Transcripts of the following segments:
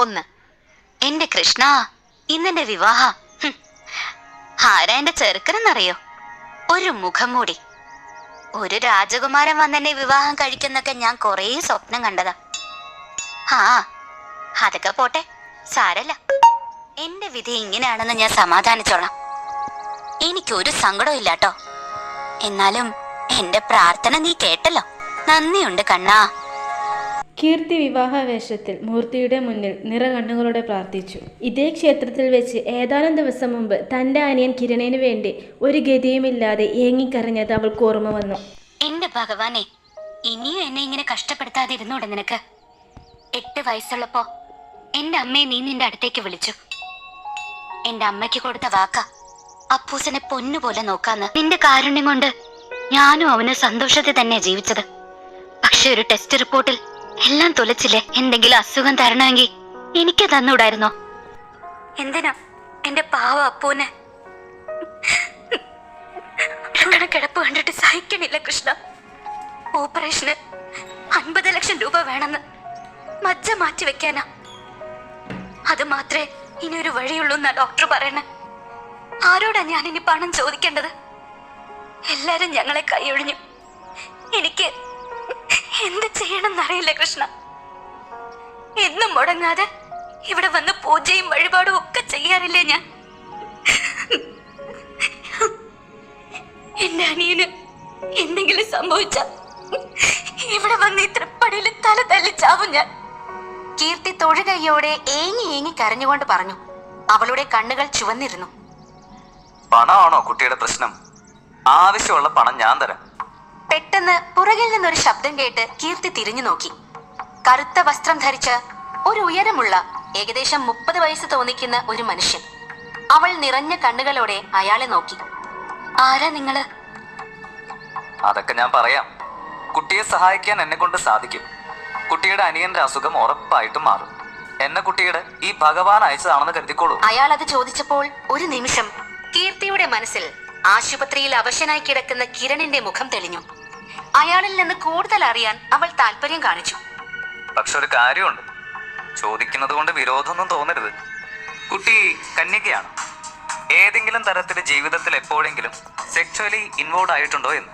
1. എന്റെ കൃഷ്ണ, ഇന്നെന്റെ വിവാഹ. ആരാ എന്റെ ചെറുക്കനെന്നറിയോ? ഒരു മുഖം മൂടി. ഒരു രാജകുമാരൻ വന്നെന്നെ വിവാഹം കഴിക്കുന്നൊക്കെ ഞാൻ കൊറേ സ്വപ്നം കണ്ടതാ. അതൊക്കെ പോട്ടെ, സാരല്ല. എന്റെ വിധി ഇങ്ങനെയാണെന്ന് ഞാൻ സമാധാനിച്ചോളാം. എനിക്കൊരു സങ്കടവും ഇല്ലാട്ടോ. എന്നാലും എന്റെ പ്രാർത്ഥന നീ കേട്ടല്ലോ. നന്ദിയുണ്ട് കണ്ണാ. കീർത്തി വിവാഹവേഷത്തിൽ മൂർത്തിയുടെ മുന്നിൽ നിറകണ്ണുകളോടെ പ്രാർത്ഥിച്ചു. ഇതേ ക്ഷേത്രത്തിൽ വെച്ച് ഏതാനും ദിവസം മുമ്പ് തൻ്റെ അനിയൻ കിരണിന് വേണ്ടി ഒരു ഗതിയുമില്ലാതെ ഏങ്ങിക്കരഞ്ഞത് അവൾക്ക് ഓർമ്മ വന്നു. എന്റെ ഭഗവാനെ, ഇനിയും എന്നെ ഇങ്ങനെ കഷ്ടപ്പെടുത്താതിരുന്നൂടെ നിനക്ക്? 8 വയസ്സുള്ളപ്പോ എന്റെ അമ്മയെ നീ നിന്റെ അടുത്തേക്ക് വിളിച്ചു. എന്റെ അമ്മയ്ക്ക് കൊടുത്ത വാക്ക അപ്പൂസനെ പൊന്നുപോലെ നോക്കാന്ന്. നിന്റെ കാരുണ്യം കൊണ്ട് ഞാനും അവന് സന്തോഷത്തിൽ തന്നെ ജീവിച്ചത്. പക്ഷെ ഒരു ടെസ്റ്റ് റിപ്പോർട്ടിൽ എല്ലാം തുലച്ചില്ലേ? എന്തെങ്കിലും അസുഖം തരണമെങ്കിൽ എനിക്ക് തന്നൂടായിരുന്നോ? എന്തിനാ എന്റെ പാവ അപ്പൂനെ കിടപ്പ് കണ്ടിട്ട് സഹിക്കണില്ല കൃഷ്ണ. ഓപ്പറേഷന് 50 ലക്ഷം രൂപ വേണമെന്ന് മജ്ജ മാറ്റി വെക്കാനാ. അത് മാത്രമേ ഇനി ഒരു വഴിയുള്ളൂ എന്നാ ഡോക്ടർ പറയണേ. ആരോടാ ഞാൻ ഇനി പണം ചോദിക്കേണ്ടത്? എല്ലാരും ഞങ്ങളെ കൈയൊഴിഞ്ഞു. എനിക്ക് എന്ത് ചെയ്യണമെന്നറിയില്ല കൃഷ്ണ. എന്നും മുടങ്ങാതെ ഇവിടെ വന്ന് പൂജയും വഴിപാടും ഒക്കെ ചെയ്യാറില്ലേ ഞാൻ? എന്റെ അനിയന് എന്തെങ്കിലും സംഭവിച്ച ഇവിടെ വന്ന് ഇത്ര പടിയിൽ തല തല്ലിച്ചാവും ഞാൻ. കീർത്തി തൊഴുകൈയോടെ ഏങ്ങി ഏങ്ങി കരഞ്ഞുകൊണ്ട് പറഞ്ഞു. അവളുടെ കണ്ണുകൾ ചുവന്നിരുന്നു. പണമാണോ കുട്ടിയുടെ പ്രശ്നം? ആവശ്യമുള്ള പണം ഞാൻ തരാം. പെട്ടെന്ന് പുറകിൽ നിന്നൊരു ശബ്ദം കേട്ട് കീർത്തി തിരിഞ്ഞു നോക്കി. കറുത്ത വസ്ത്രം ധരിച്ച ഒരു ഉയരമുള്ള ഏകദേശം 30 വയസ്സ് തോന്നിക്കുന്ന ഒരു മനുഷ്യൻ. അവൾ നിറഞ്ഞ കണ്ണുകളോടെ അയാളെ നോക്കി. ആരാ നിങ്ങള്? അതൊക്കെ ഞാൻ പറയാം. കുട്ടിയെ സഹായിക്കാൻ എന്നെ കൊണ്ട് സാധിക്കും. കുട്ടിയുടെ അനിയന്റെ അസുഖം ഉറപ്പായിട്ടും മാറും. എന്നെ കുട്ടിയുടെ ഈ ഭഗവാൻ അയച്ചതാണെന്ന് കരുതിക്കോളൂ. അയാൾ അത് ചോദിച്ചപ്പോൾ ഒരു നിമിഷം കീർത്തിയുടെ മനസ്സിൽ ആശുപത്രിയിൽ അവശനായി കിടക്കുന്ന കിരണിന്റെ മുഖം തെളിഞ്ഞു. അയാളിൽ നിന്ന് കൂടുതൽ അറിയാൻ അവൾ താല്പര്യം കാണിച്ചു. പക്ഷെ ഒരു കാര്യമുണ്ട്, ചോദിക്കുന്നത് കൊണ്ട് വിരോധമൊന്നും തോന്നരുത്. കുട്ടി കന്യകയാണ്. ഏതെങ്കിലും തരത്തിൽ ജീവിതത്തിൽ എപ്പോഴെങ്കിലും സെക്ച്വലി ഇൻവോൾവ് ആയിട്ടുണ്ടോ എന്ന്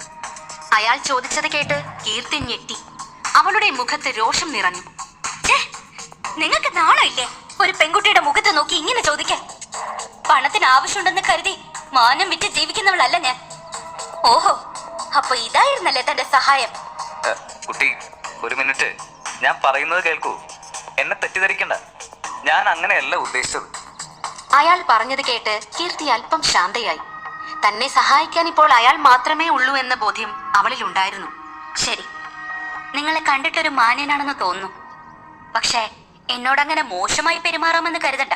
അയാൾ ചോദിച്ചത് കേട്ട് കീർത്തി ഞെട്ടി. അവളുടെ മുഖത്ത് രോഷം നിറഞ്ഞു. നിങ്ങൾക്ക് നാണമില്ലേ ഒരു പെൺകുട്ടിയുടെ മുഖത്ത് നോക്കി ഇങ്ങനെ ചോദിക്കാൻ? പണത്തിന് ആവശ്യമുണ്ടെന്ന് കരുതി മാനം വിറ്റ് ജീവിക്കുന്നവളല്ല ഞാൻ. ഓഹോ, അപ്പൊ ഇതായിരുന്നല്ലേ തന്റെ സഹായം? കുട്ടി, ഒരു മിനിറ്റ്, ഞാൻ പറയുന്നത് കേൾക്കൂ. എന്നെ തെറ്റിദ്ധരിക്കണ്ട. ഞാൻ അങ്ങനെയല്ല ഉദ്ദേശിച്ചത്. അയാൾ പറഞ്ഞത് കേട്ട് കീർത്തി അല്പം ശാന്തയായി. തന്നെ സഹായിക്കാൻ ഇപ്പോൾ അയാൾ മാത്രമേ ഉള്ളൂ എന്ന ബോധ്യം അവളിൽ ഉണ്ടായിരുന്നു. ശരി, നിങ്ങളെ കണ്ടിട്ടൊരു മാന്യനാണെന്ന് തോന്നുന്നു. പക്ഷേ എന്നോടങ്ങനെ മോശമായി പെരുമാറാമെന്ന് കരുതണ്ട.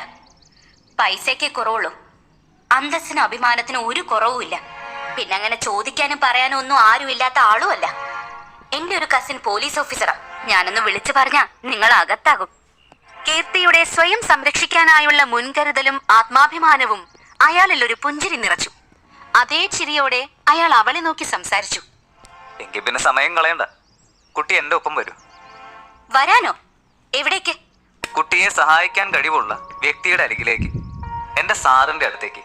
പൈസയ്ക്ക് കുറവുള്ളൂ, അന്തസ്സിനും അഭിമാനത്തിനും ഒരു കുറവുമില്ല. പിന്നെ അങ്ങനെ ചോദിക്കാനും പറയാനും ഒന്നും ആരും ഇല്ലാത്ത ആളുമല്ല. എന്റെ ഒരു കസിൻ പോലീസ് ഓഫീസറാ. ഞാനൊന്ന് വിളിച്ചു പറഞ്ഞാ നിങ്ങൾ അകത്താകും. കീർത്തിയുടെ സ്വയം സംരക്ഷിക്കാനായുള്ള മുൻകരുതലും ആത്മാഭിമാനവും അയാളിൽ ഒരു പുഞ്ചിരി നിറച്ചു. അതേ ചിരിയോടെ അയാൾ അവളെ നോക്കി സംസാരിച്ചു. എങ്കിൽ പിന്നെ സമയം കളയണ്ട, കുട്ടി എന്റെ ഒപ്പം വരൂ. വരാനോ? എവിടേക്ക്? കുട്ടിയെ സഹായിക്കാൻ കഴിവുള്ള വ്യക്തിയുടെ അരികിലേക്ക്, എന്റെ സാറിന്റെ അടുത്തേക്ക്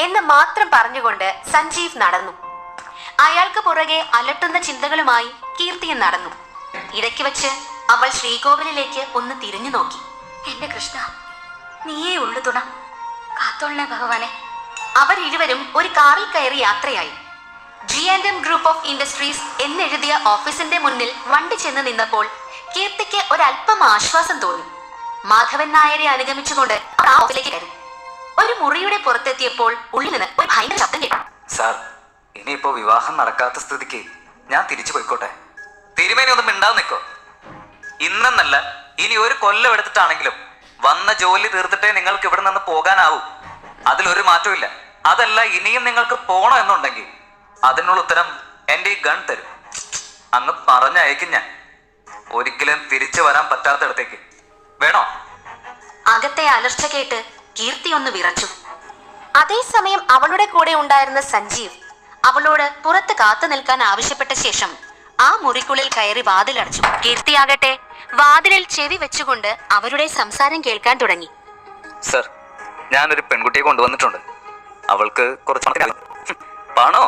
എന്ന് മാത്രം പറഞ്ഞുകൊണ്ട് സഞ്ജീവ് നടന്നു. അയാൾക്ക് പുറകെ അലട്ടുന്ന ചിന്തകളുമായി കീർത്തിയും നടന്നു. ഇടയ്ക്ക് വെച്ച് അവൾ ശ്രീകോവിലിലേക്ക് ഒന്ന് തിരിഞ്ഞു നോക്കി. എന്റെ കൃഷ്ണ, നീയേ ഉള്ളു തുണ, കാത്തോളണേ ഭഗവാനെ. അവരിരുവരും ഒരു കാറിൽ കയറി യാത്രയായി. G&M ഗ്രൂപ്പ് ഓഫ് ഇൻഡസ്ട്രീസ് എന്നെഴുതിയ ഓഫീസിന്റെ മുന്നിൽ വണ്ടി ചെന്ന് നിന്നപ്പോൾ കീർത്തിക്ക് ഒരല്പം ആശ്വാസം തോന്നി. മാധവൻ നായരെ അനുഗമിച്ചുകൊണ്ട് ആ ഓഫീസിലേക്ക് കയറി. ഒരു മുറിയുടെ പുറത്തെത്തിയപ്പോൾ ഉള്ളിൽ നിന്ന് ഒരു ഭയങ്കര ശബ്ദം കേട്ടു. സാർ, ഇനിയിപ്പോ വിവാഹം നടക്കാത്ത സ്ഥിതിക്ക് ഞാൻ തിരിച്ചു പോയിക്കോട്ടെ? തിരുമേനി ഒന്നും മിണ്ടാതെ നിൽക്കോ? ഇന്നെന്നല്ല, ഇനി ഒരു കൊല്ലം എടുത്തിട്ടാണെങ്കിലും വന്ന ജോലി തീർത്തിട്ടേ നിങ്ങൾക്ക് ഇവിടെ നിന്ന് പോകാനാവൂ. അതിലൊരു മാറ്റവും ഇല്ല. അതല്ല, ഇനിയും നിങ്ങൾക്ക് പോണോ എന്നുണ്ടെങ്കിൽ അതിനുള്ള ഉത്തരം എന്റെ ഈ ഗൺ തരും. അങ്ങ് പറഞ്ഞയക്കും ഞാൻ. ഒരിക്കലും തിരിച്ചു വരാൻ പറ്റാത്തടത്തേക്ക്. വേണോ? അകത്തെ അലർച്ച കേട്ട് കീർത്തി ഒന്ന് വിറച്ചു. അതേസമയം അവളുടെ കൂടെ ഉണ്ടായിരുന്ന സഞ്ജീവ് അവളോട് പുറത്ത് കാത്തു നിൽക്കാൻ ആവശ്യപ്പെട്ട ശേഷം ആ മുറിക്കുള്ളിൽ കയറി വാതിലടച്ചു. കീർത്തിയാകട്ടെ വാതിലിൽ ചെവി വെച്ചുകൊണ്ട് അവരുടെ സംസാരം കേൾക്കാൻ തുടങ്ങി. സർ, ഞാനൊരു പെൺകുട്ടിയെ കൊണ്ടുവന്നിട്ടുണ്ട്. അവൾക്ക് കുറച്ച് പണോ?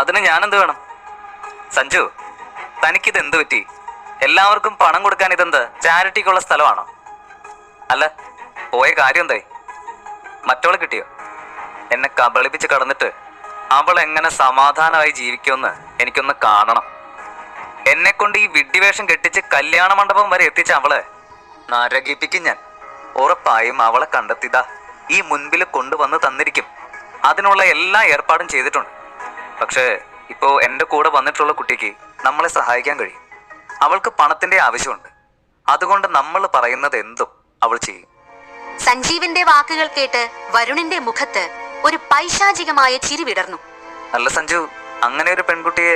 അതിന് ഞാനെന്ത് വേണം? സഞ്ജു, തനിക്കിത് എന്ത് പറ്റി? എല്ലാവർക്കും പണം കൊടുക്കാൻ ഇതെന്ത് ചാരിറ്റിക്കുള്ള സ്ഥലമാണോ? അല്ല, പോയ കാര്യം എന്തായി? മറ്റവളെ കിട്ടിയോ? എന്നെ കബളിപ്പിച്ച് കടന്നിട്ട് അവൾ എങ്ങനെ സമാധാനമായി ജീവിക്കുമെന്ന് എനിക്കൊന്ന് കാണണം. എന്നെ കൊണ്ട് ഈ വിഡ്ഢിവേഷം കെട്ടിച്ച് കല്യാണ മണ്ഡപം വരെ എത്തിച്ച അവളെ നരകിപ്പിക്കും ഞാൻ. ഉറപ്പായും അവളെ കണ്ടെത്തിയതാ ഈ മുൻപിൽ കൊണ്ടുവന്ന് തന്നിരിക്കും. അതിനുള്ള എല്ലാ ഏർപ്പാടും ചെയ്തിട്ടുണ്ട്. പക്ഷേ ഇപ്പോൾ എൻ്റെ കൂടെ വന്നിട്ടുള്ള കുട്ടിക്ക് നമ്മളെ സഹായിക്കാൻ കഴിയും. അവൾക്ക് പണത്തിന്റെ ആവശ്യമുണ്ട്. അതുകൊണ്ട് നമ്മൾ പറയുന്നത് എന്തും അവൾ ചെയ്യും. സഞ്ജീവിന്റെ വാക്കുകൾ കേട്ട് വരുണിന്റെ മുഖത്ത് ഒരു പൈശാചികമായ ചിരി വിടർന്നു. അല്ല സഞ്ജു, അങ്ങനെ ഒരു പെൺകുട്ടിയെ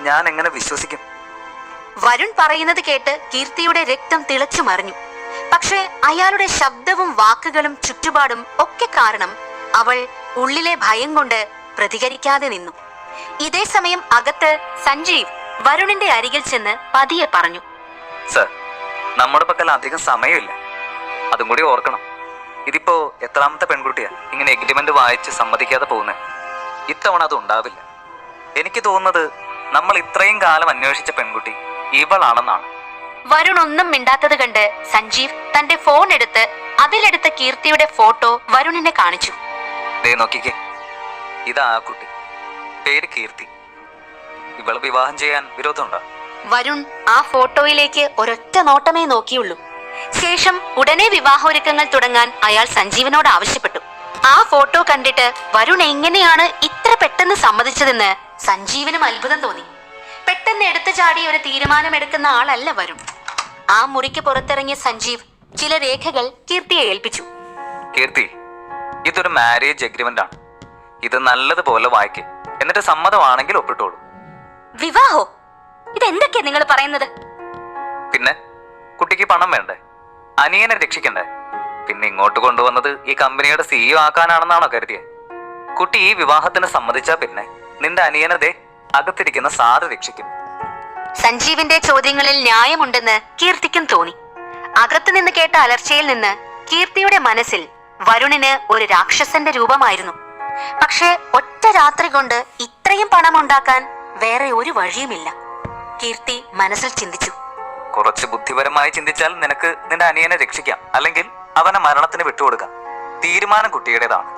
ഞാൻ എങ്ങനെ വിശ്വസിക്കും? വരുൺ പറയുന്നത് കേട്ട് കീർത്തിയുടെ രക്തം തിളച്ചു മറിഞ്ഞു. പക്ഷേ അയാളുടെ ശബ്ദവും വാക്കുകളും ചുറ്റുപാടും ഒക്കെ കാരണം അവൾ ഉള്ളിലെ ഭയം കൊണ്ട് പ്രതികരിക്കാതെ നിന്നു. ഇതേ സമയം അകത്ത് സഞ്ജീവ് വരുണിന്റെ അരികിൽ ചെന്ന് പതിയെ പറഞ്ഞു, സർ, നമ്മുടെ പക്കൽ അധികം സമയമില്ല. അതും കൂടി ഓർക്കണം. ഇതിപ്പോ എത്രാമത്തെ പെൺകുട്ടിയാ ഇങ്ങനെ എഗ്രിമെന്റ് വായിച്ച് സമ്മതിക്കാതെ പോകുന്നത്? ഇത്തവണ അത് ഉണ്ടാവില്ല. എനിക്ക് തോന്നുന്നത് നമ്മൾ ഇത്രയും കാലം അന്വേഷിച്ച പെൺകുട്ടി ഇവളാണെന്നാണ്. വരുൺ ഒന്നും മിണ്ടാത്തത് കണ്ട് സഞ്ജീവ് തന്റെ ഫോൺ എടുത്ത് അതിലെടുത്ത കീർത്തിയുടെ ഫോട്ടോ വരുണിനെ കാണിച്ചു. ദേ നോക്കിക്കേ, ഇതാ ആ കുട്ടി. പേര് കീർത്തി. ഇവളെ വിവാഹം ചെയ്യാൻ വിരോധമുണ്ടോ? വരുൺ ആ ഫോട്ടോയിലേക്ക് ഒരൊറ്റ നോട്ടമേ നോക്കിയുള്ളൂ. ശേഷം ഉടനെ വിവാഹോരുക്കങ്ങൾ തുടങ്ങാൻ അയാൾ സഞ്ജീവനോട് ആവശ്യപ്പെട്ടു. ആ ഫോട്ടോ കണ്ടിട്ട് വരുൺ എങ്ങനെയാണ് ഇത്ര പെട്ടെന്ന് സമ്മതിച്ചതെന്ന് സഞ്ജീവനും അത്ഭുതം തോന്നി. പെട്ടെന്ന് എടുത്തു ചാടി ഒരു തീരുമാനമെടുക്കുന്ന ആളല്ല വരുൺ. ആ മുറിക്ക് പുറത്തിറങ്ങിയ സഞ്ജീവ് ചില രേഖകൾ കീർത്തിയെ ഏൽപ്പിച്ചു. കീർത്തി, ഇതൊരു മാരേജ് എഗ്രിമെന്റ് ആണ്. ഇത് നല്ലതുപോലെ വായിക്കേ. എന്നിട്ട് സമ്മതമാണെങ്കിൽ ഒപ്പിട്ടോളൂ. വിവാഹോ? ഇതെന്തൊക്കെയാ നിങ്ങൾ പറയുന്നത്? പിന്നെ കുട്ടിക്ക് പണം വേണ്ടേ? അനിയനെ രക്ഷിക്കണ്ടേ? പിന്നെ ഇങ്ങോട്ട് കൊണ്ടുവന്നത് ഈ കമ്പനിയുടെ CEO ആക്കാനാണെന്നാണോ കരുതിയെ? കുട്ടി ഈ വിവാഹത്തിന് സമ്മതിച്ചാ പിന്നെ നിന്റെ അനിയനതെ അകത്തിരിക്കുന്ന സാറ് രക്ഷിക്കും. സഞ്ജീവിന്റെ ചോദ്യങ്ങളിൽ ന്യായമുണ്ടെന്ന് കീർത്തിക്കും തോന്നി. അകത്തു നിന്ന് കേട്ട അലർച്ചയിൽ നിന്ന് കീർത്തിയുടെ മനസ്സിൽ വരുണിന് ഒരു രാക്ഷസന്റെ രൂപമായിരുന്നു. പക്ഷേ ഒറ്റ രാത്രി കൊണ്ട് ഇത്രയും പണം ഉണ്ടാക്കാൻ വേറെ ഒരു വഴിയുമില്ല. കീർത്തി മനസ്സിൽ ചിന്തിച്ചു. കുറച്ച് ബുദ്ധിപരമായി ചിന്തിച്ചാൽ നിനക്ക് നിന്റെ അനിയനെ രക്ഷിക്കാം, അല്ലെങ്കിൽ അവനെ മരണത്തിന് വിട്ടുകൊടുക്കാം. തീരുമാനം കുട്ടിയുടേതാണ്.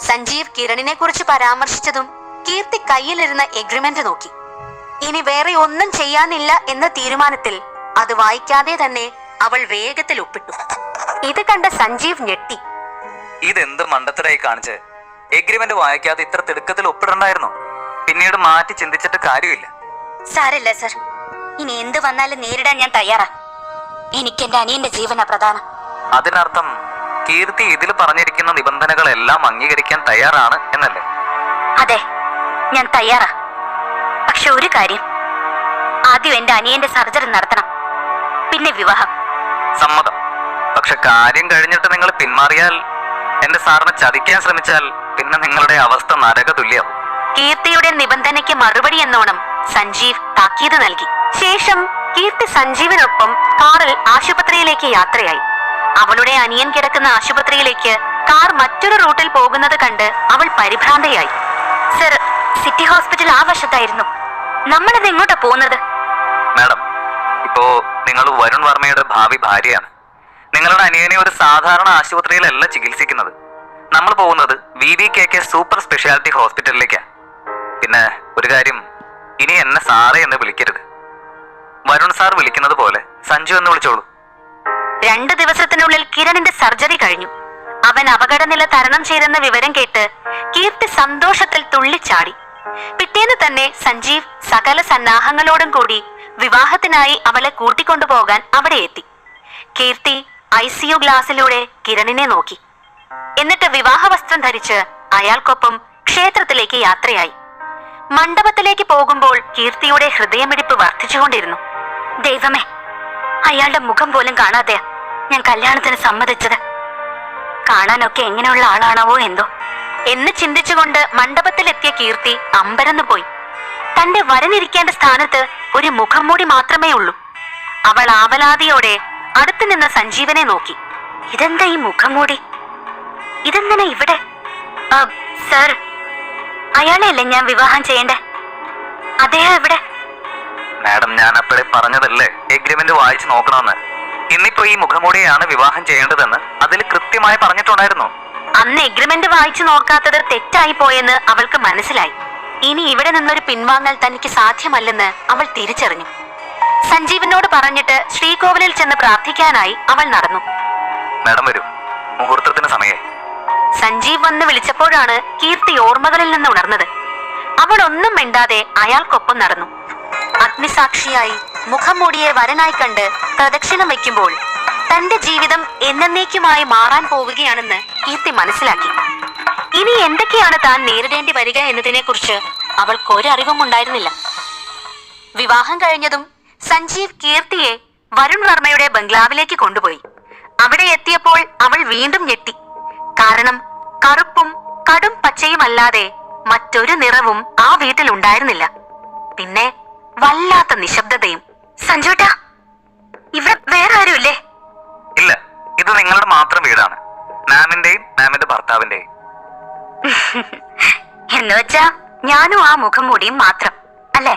സഞ്ജീവ് കിരണിനെ കുറിച്ച് പരാമർശിച്ചതും കീർത്തി കയ്യിലിരുന്ന എഗ്രിമെന്റ് നോക്കി. ഇനി വേറെ ഒന്നും ചെയ്യാനില്ല എന്ന തീരുമാനത്തിൽ അത് വായിക്കാതെ തന്നെ അവൾ വേഗത്തിൽ ഒപ്പിട്ടു. ഇത് കണ്ട സഞ്ജീവ് ഞെട്ടി. ഇതെന്ത് മണ്ടത്തരായി കാണിച്ച്? എഗ്രിമെന്റ് വായിക്കാതെ ഇത്ര തിടുക്കത്തിൽ ഒപ്പിടണ്ടായിരുന്നു. പിന്നീട് മാറ്റി ചിന്തിച്ചിട്ട് കാര്യമില്ല. സാരല്ല സർ, ഇനി എന്ത് വന്നാലും നേരിടാൻ ഞാൻ തയ്യാറാ. എനിക്ക് എന്റെ അനിയന്റെ ജീവനാ പ്രധാനം. അതിനർത്ഥം കീർത്തി ഇതിൽ പറഞ്ഞിരിക്കുന്ന നിബന്ധനകളെല്ലാം അംഗീകരിക്കാൻ തയ്യാറാണ് എന്നല്ലേ? അതെ, ഞാൻ തയ്യാറാ. പക്ഷെ ഒരു കാര്യം, ആദ്യം എന്റെ അനിയന്റെ സർജറി നടത്തണം, പിന്നെ വിവാഹം. സമ്മതം. പക്ഷെ കാര്യം കഴിഞ്ഞിട്ട് നിങ്ങൾ പിന്മാറിയാൽ, എന്റെ സാറിനെ ചതിക്കാൻ ശ്രമിച്ചാൽ, പിന്നെ നിങ്ങളുടെ അവസ്ഥ നരക തുല്യാവും. കീർത്തിയുടെ നിബന്ധനയ്ക്ക് മറുപടി എന്നോണം സഞ്ജീവ് താക്കീത് നൽകി. ശേഷം കീർത്തി സഞ്ജീവിനൊപ്പം കാറിൽ ആശുപത്രിയിലേക്ക് യാത്രയായി. അവളുടെ അനിയൻ കിടക്കുന്ന ആശുപത്രിയിലേക്ക് കാർ മറ്റൊരു റൂട്ടിൽ പോകുന്നത് കണ്ട് അവൾ പരിഭ്രാന്തയായി. സർ, സിറ്റി ഹോസ്പിറ്റൽ ആ വശത്തായിരുന്നു. നമ്മളിത് എങ്ങോട്ടാ പോകുന്നത്? മാഡം, ഇപ്പോ നിങ്ങൾ വരുൺ വർമ്മയുടെ ഭാവി ഭാര്യയാണ്. നിങ്ങളുടെ അനിയനെ ഒരു സാധാരണ ആശുപത്രിയിലല്ല ചികിത്സിക്കുന്നത്. നമ്മൾ പോകുന്നത് VVKK സൂപ്പർ സ്പെഷ്യാലിറ്റി ഹോസ്പിറ്റലിലേക്കാണ്. പിന്നെ ഒരു കാര്യം, ഇനി എന്നെ സാറേ എന്ന് വിളിക്കരുത്. വരുൺ സാർ വിളിക്കുന്നത് പോലെ സഞ്ജു എന്ന് വിളിച്ചോളൂ. 2 ദിവസത്തിനുള്ളിൽ കിരണിന്റെ സർജറി കഴിഞ്ഞു. അവൻ അപകടനില തരണം ചെയ്തെന്ന വിവരം കേട്ട് കീർത്തി സന്തോഷത്തിൽ തുള്ളിച്ചാടി. പിറ്റേന്ന് തന്നെ സഞ്ജീവ് സകല സന്നാഹങ്ങളോടും കൂടി വിവാഹത്തിനായി അവളെ കൂട്ടിക്കൊണ്ടുപോകാൻ അവിടെ എത്തി. കീർത്തി ICU ഗ്ലാസിലൂടെ കിരണിനെ നോക്കി. എന്നിട്ട് വിവാഹ വസ്ത്രം ധരിച്ച് അയാൾക്കൊപ്പം ക്ഷേത്രത്തിലേക്ക് യാത്രയായി. മണ്ഡപത്തിലേക്ക് പോകുമ്പോൾ കീർത്തിയുടെ ഹൃദയമിടിപ്പ് വർദ്ധിച്ചുകൊണ്ടിരുന്നു. ദൈവമേ, അയാളുടെ മുഖം പോലും കാണാതെയാ ഞാൻ കല്യാണത്തിന് സമ്മതിച്ചത്. കാണാനൊക്കെ എങ്ങനെയുള്ള ആളാണാവോ എന്തോ എന്ന് ചിന്തിച്ചുകൊണ്ട് മണ്ഡപത്തിലെത്തിയ കീർത്തി അമ്പരന്നു പോയി. തന്റെ വരനിരിക്കേണ്ട സ്ഥാനത്ത് ഒരു മുഖംമൂടി മാത്രമേ ഉള്ളൂ. അവൾ ആവലാതിയോടെ അടുത്തു നിന്ന സഞ്ജീവനെ നോക്കി. ഇതെന്താ ഈ മുഖംമൂടി? ഇതെന്തിനാ ഇവിടെ? സർ, അയാളെയല്ലേ ഞാൻ വിവാഹം ചെയ്യണ്ടേ? അദ്ദേഹം എവിടെ? മാഡം, ഞാൻ അപ്പോഴേ പറഞ്ഞതല്ലേ എഗ്രിമെന്റ് വായിച്ചു നോക്കണമെന്ന്. ഇന്നിപ്പോ ഈ മുഖംമൂടിയാണ് വിവാഹം ചെയ്യേണ്ടതെന്ന് അതിൽ കൃത്യമായി പറഞ്ഞിട്ടുണ്ടായിരുന്നു. അന്ന് എഗ്രിമെന്റ് വായിച്ചു നോക്കാത്തത് തെറ്റായി പോയെന്ന് അവൾക്ക് മനസ്സിലായി. ഇനി ഇവിടെ നിന്നൊരു പിൻവാങ്ങൽ തനിക്ക് സാധ്യമല്ലെന്ന് അവൾ തിരിച്ചറിഞ്ഞു. സഞ്ജീവനോട് പറഞ്ഞിട്ട് ശ്രീകോവിലിൽ ചെന്ന് പ്രാർത്ഥിക്കാനായി അവൾ നടന്നു. മാഡം വരൂ, മുഹൂർത്തത്തിന് സമയമായി. സഞ്ജീവ് വന്ന് വിളിച്ചപ്പോഴാണ് കീർത്തി ഓർമ്മകളിൽ നിന്ന് ഉണർന്നത്. അവൾ ഒന്നും മിണ്ടാതെ അയാൾക്കൊപ്പം നടന്നു. അഗ്നിസാക്ഷിയായി മുഖം മൂടിയെ വരനായി കണ്ട് പ്രദക്ഷിണം വയ്ക്കുമ്പോൾ തന്റെ ജീവിതം എന്നേക്കുമായി മാറാൻ പോവുകയാണെന്ന് കീർത്തി മനസ്സിലാക്കി. ഇനി എന്തൊക്കെയാണ് താൻ നേരിടേണ്ടി വരിക എന്നതിനെ കുറിച്ച് അവൾക്കൊരറിവും ഉണ്ടായിരുന്നില്ല. വിവാഹം കഴിഞ്ഞതും സഞ്ജീവ് കീർത്തിയെ വരുൺ വർമ്മയുടെ ബംഗ്ലാവിലേക്ക് കൊണ്ടുപോയി. അവിടെ എത്തിയപ്പോൾ അവൾ വീണ്ടും ഞെട്ടി. കാരണം കറുപ്പും കടും പച്ചയുമല്ലാതെ മറ്റൊരു നിറവും ആ വീട്ടിൽ ഉണ്ടായിരുന്നില്ല. പിന്നെ വല്ലാത്ത നിശബ്ദതയും. സഞ്ജുട്ടാ, ഇവിടെ വേറെ ആരുമില്ലേ? ഇല്ല, ഇത് നിങ്ങളുടെ മാത്രം വീടാണ്, മാമിന്റെയും മാമിന്റെ ഭർത്താവിന്റെയും. എന്നുവെച്ചാ ഞാനും ആ മുഖം മൂടിയും മാത്രം അല്ലേ?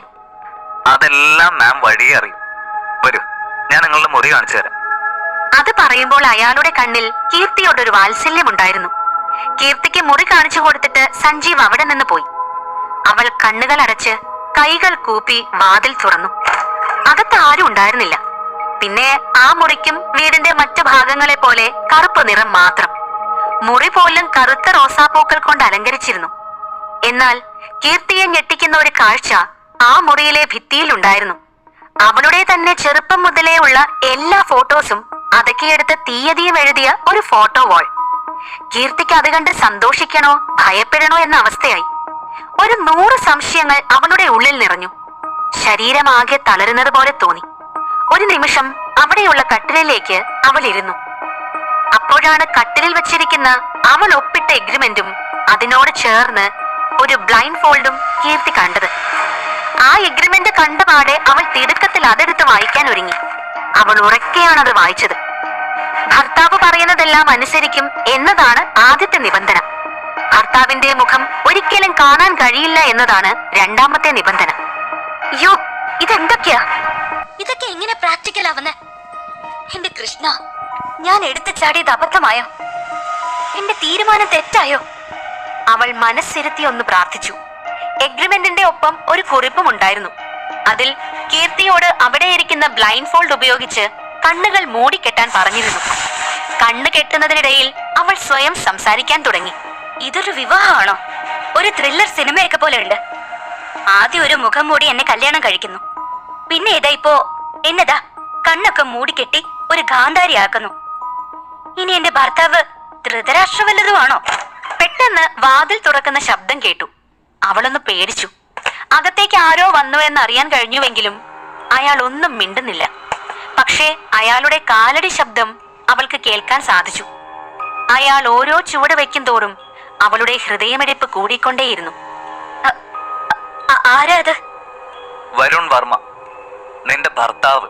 അതെല്ലാം മാം വഴിയെ അറിയും. വരൂ, ഞാൻ നിങ്ങളുടെ മുറി കാണിച്ചു തരാം. അത് പറയുമ്പോൾ അയാളുടെ കണ്ണിൽ കീർത്തിയോടൊരു വാത്സല്യമുണ്ടായിരുന്നു. കീർത്തിക്ക് മുറി കാണിച്ചു കൊടുത്തിട്ട് സഞ്ജീവ് അവിടെ നിന്ന് പോയി. അവൾ കണ്ണുകൾ അടച്ച് കൈകൾ കൂപ്പി വാതിൽ തുറന്നു. അകത്ത് ആരും ഉണ്ടായിരുന്നില്ല. പിന്നെ ആ മുറിക്കും വീടിന്റെ മറ്റു ഭാഗങ്ങളെ പോലെ കറുപ്പ് നിറം മാത്രം. മുറി പോലും കറുത്ത റോസാപ്പൂക്കൾ കൊണ്ട് അലങ്കരിച്ചിരുന്നു. എന്നാൽ കീർത്തിയെ ഞെട്ടിക്കുന്ന ഒരു കാഴ്ച ആ മുറിയിലെ ഭിത്തിയിലുണ്ടായിരുന്നു. അവളുടെ തന്നെ ചെറുപ്പം മുതലേ ഉള്ള എല്ലാ ഫോട്ടോസും അതൊക്കെയെടുത്ത് തീയതിയും എഴുതിയ ഒരു ഫോട്ടോ വാൾ. കീർത്തിക്ക് അത് കണ്ട് സന്തോഷിക്കണോ ഭയപ്പെടണോ എന്ന അവസ്ഥയായി. ഒരു 100 സംശയങ്ങൾ അവളുടെ ഉള്ളിൽ നിറഞ്ഞു. ശരീരമാകെ തളരുന്നത് പോലെ തോന്നി. ഒരു നിമിഷം അവിടെയുള്ള കട്ടിലിലേക്ക് അവൾ ഇരുന്നു. അപ്പോഴാണ് കട്ടിലിൽ വെച്ചിരിക്കുന്ന അവൾ ഒപ്പിട്ട എഗ്രിമെന്റും അതിനോട് ചേർന്ന് ഒരു ബ്ലൈൻഡ് ഫോൾഡും കീർത്തി കണ്ടത്. ആ എഗ്രിമെന്റ് കണ്ടപാടെ അവൾ തിടുക്കത്തിൽ അതെടുത്ത് വായിക്കാൻ ഒരുങ്ങി. അവൾ ഉറക്കെയാണ് അത് വായിച്ചത്. ഭർത്താവ് പറയുന്നതെല്ലാം അനുസരിക്കും എന്നതാണ് ആദ്യത്തെ നിബന്ധന. ഭർത്താവിന്റെ മുഖം ഒരിക്കലും കാണാൻ കഴിയില്ല എന്നതാണ് രണ്ടാമത്തെ നിബന്ധന. യോ, ഇതെന്തൊക്കെയാ? ഇതൊക്കെ എങ്ങനെ പ്രാക്ടിക്കൽ ആവുന്നെ? എന്റെ കൃഷ്ണ, ഞാൻ എടുത്തു ചാടിയത് അബദ്ധമായോ? എന്റെ തീരുമാനം തെറ്റായോ? അവൾ മനസ്സിരുത്തി ഒന്ന് പ്രാർത്ഥിച്ചു. എഗ്രിമെന്റിന്റെ ഒപ്പം ഒരു കുറിപ്പും ഉണ്ടായിരുന്നു. അതിൽ കീർത്തിയോട് അവിടെ ഇരിക്കുന്ന ബ്ലൈൻഡ് ഫോൾഡ് ഉപയോഗിച്ച് കണ്ണുകൾ മൂടിക്കെട്ടാൻ പറഞ്ഞിരുന്നു. കണ്ണ് കെട്ടുന്നതിനിടയിൽ അവൾ സ്വയം സംസാരിക്കാൻ തുടങ്ങി. ഇതൊരു വിവാഹമാണോ? ഒരു ത്രില്ലർ സിനിമയൊക്കെ പോലെ ഉണ്ട്. ആദ്യം ഒരു മുഖം മൂടി എന്നെ കല്യാണം കഴിക്കുന്നു. പിന്നെ ഇതാ ഇപ്പോ എന്നതാ കണ്ണൊക്കെ മൂടിക്കെട്ടി ഒരു ഗാന്ധാരിയാക്കുന്നു. ഇനി എന്റെ ഭർത്താവ് ധൃതരാഷ്ട്ര വല്ലതുമാണോ? പെട്ടെന്ന് വാതിൽ തുറക്കുന്ന ശബ്ദം കേട്ടു. അവളൊന്ന് പേടിച്ചു. അകത്തേക്ക് ആരോ വന്നു എന്നറിയാൻ കഴിഞ്ഞുവെങ്കിലും അയാൾ ഒന്നും മിണ്ടുന്നില്ല. പക്ഷേ അയാളുടെ കാലടി ശബ്ദം അവൾക്ക് കേൾക്കാൻ സാധിച്ചു. അയാൾ ഓരോ ചുവട് വയ്ക്കും തോറും അവളുടെ ഹൃദയമിടിപ്പ് കൂടിക്കൊണ്ടേയിരുന്നു. ആരാ അത്? വരുൺ വർമ്മ, നിന്റെ ഭർത്താവ്.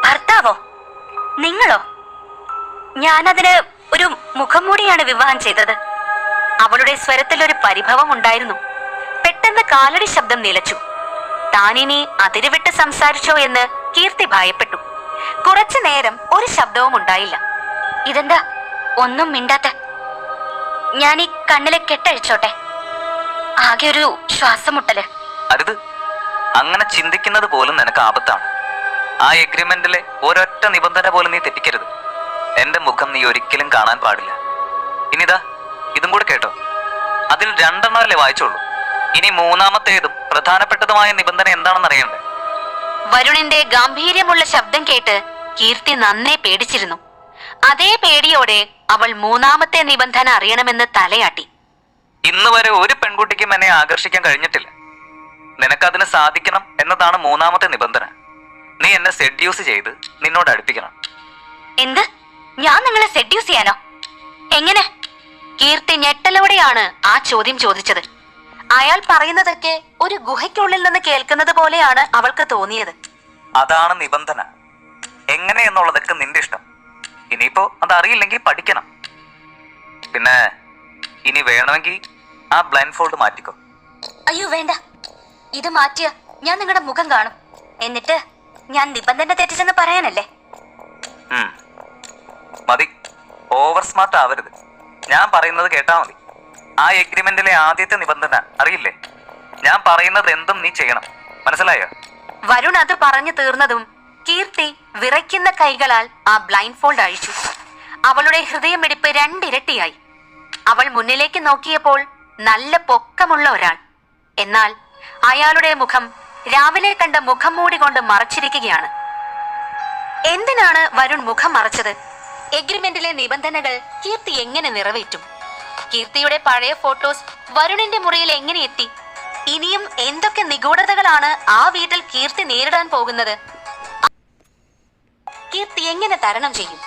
ഭർത്താവോ? നിങ്ങളോ? ഞാനതിന് ഒരു മുഖം മൂടിയാണ് വിവാഹം ചെയ്തത്. അവളുടെ സ്വരത്തിൽ ഒരു പരിഭവം ഉണ്ടായിരുന്നു. പെട്ടെന്ന് കാലടി ശബ്ദം നിലച്ചു. താനിനി അതിരുവിട്ട് സംസാരിച്ചോ എന്ന് കീർത്തി ഭയപ്പെട്ടു. കുറച്ചു നേരം ഒരു ശബ്ദവും ഉണ്ടായില്ല. ഇതെന്താ ഒന്നും മിണ്ടാത്ത? ഞാൻ ഈ കണ്ണിലെ കെട്ടഴിച്ചോട്ടെ. ആകെ ഒരു ശ്വാസം മുട്ടല്. അരുത്, അങ്ങനെ ചിന്തിക്കുന്നത് പോലും നിനക്ക് ആപത്താണ്. ആ എഗ്രിമെന്റിലെ ഒരൊറ്റ നിബന്ധന പോലും നീ തെറ്റിക്കരുത്. എന്റെ മുഖം നീ ഒരിക്കലും കാണാൻ പാടില്ല. ഇനിതാ ഇതും കൂടെ കേട്ടോ. അതിൽ 2 എണ്ണമല്ലേ വായിച്ചോളൂ. ഇനി മൂന്നാമത്തേതും പ്രധാനപ്പെട്ടതുമായ നിബന്ധന എന്താണെന്ന് അറിയണ്ടേ? വരുണിന്റെ ഗാംഭീര്യമുള്ള ശബ്ദം കേട്ട് കീർത്തി നന്നേ പേടിച്ചിരുന്നു. അതേ പേടിയോടെ അവൾ മൂന്നാമത്തെ നിബന്ധന അറിയണമെന്ന് തലയാട്ടി. ഇന്ന് വരെ ഒരു പെൺകുട്ടിക്കും എന്നെ ആകർഷിക്കാൻ കഴിഞ്ഞിട്ടില്ല. നിനക്കതിന് സാധിക്കണം എന്നതാണ് മൂന്നാമത്തെ നിബന്ധന. നീ എന്നെ സെഡ്യൂസ് ചെയ്ത് നിന്നോട് അടുപ്പിക്കണം. എന്ത്? ഞാൻ നിങ്ങളെ സെഡ്യൂസ് ചെയ്യാനോ? എങ്ങനെ? കീർത്തി ഞെട്ടലോടെയാണ് ആ ചോദ്യം ചോദിച്ചത്. അയാൾ പറയുന്നതൊക്കെ ഒരു ഗുഹയ്ക്കുള്ളിൽ നിന്ന് കേൾക്കുന്നത് പോലെയാണ് അവൾക്ക് തോന്നിയത്. അതാണ് നിബന്ധന. എങ്ങനെയെന്നുള്ളതൊക്കെ നിന്റെ ഇഷ്ടം. ഇനിയിപ്പോ അതറിയില്ലെങ്കിൽ പഠിക്കണം. പിന്നെ ഇനി വേണമെങ്കിൽ ആ ബ്ലൈൻഡ് ഫോൾഡ് മാറ്റിക്കോ. അയ്യോ വേണ്ട, ഇത് മാറ്റിയ ഞാൻ നിങ്ങളുടെ മുഖം കാണും. എന്നിട്ട് ഞാൻ നിബന്ധന തെറ്റിച്ചെന്ന് പറയാനല്ലേ? മതി, ഓവർ സ്മാർട്ട് ആവരുത്. ഞാൻ പറയുന്നത് കേട്ടാ മതി. ആ എഗ്രിമെന്റിലെ ആദ്യത്തെ നിബന്ധന അറിയില്ലേ? ഞാൻ പറയുന്നത് എന്തും നീ ചെയ്യണം, മനസ്സിലായോ? വരുൺ അത് പറഞ്ഞു തീർന്നതും കീർത്തി വിറയ്ക്കുന്ന കൈകളാൽ ആ ബ്ലൈൻഡ് ഫോൾഡ് അഴിച്ചു. അവളുടെ ഹൃദയമിടിപ്പ് 2 ഇരട്ടിയായി. അവൾ മുന്നിലേക്ക് നോക്കിയപ്പോൾ നല്ല പൊക്കമുള്ള ഒരാൾ. എന്നാൽ അയാളുടെ മുഖം രാവിലെ കണ്ട മുഖം മൂടി കൊണ്ട് മറച്ചിരിക്കുകയാണ്. എന്തിനാണ് വരുൺ മുഖം മറച്ചത്? എഗ്രിമെന്റിലെ നിബന്ധനകൾ കീർത്തി എങ്ങനെ നിറവേറ്റും? കീർത്തിയുടെ പഴയ ഫോട്ടോസ് വരുണിന്റെ മുറിയിൽ എങ്ങനെ എത്തി? ഇനിയും എന്തൊക്കെ നിഗൂഢതകളാണ് ആ വീട്ടിൽ കീർത്തി നേരിടാൻ പോകുന്നത്? കീർത്തി എങ്ങനെ തരണം ചെയ്യും?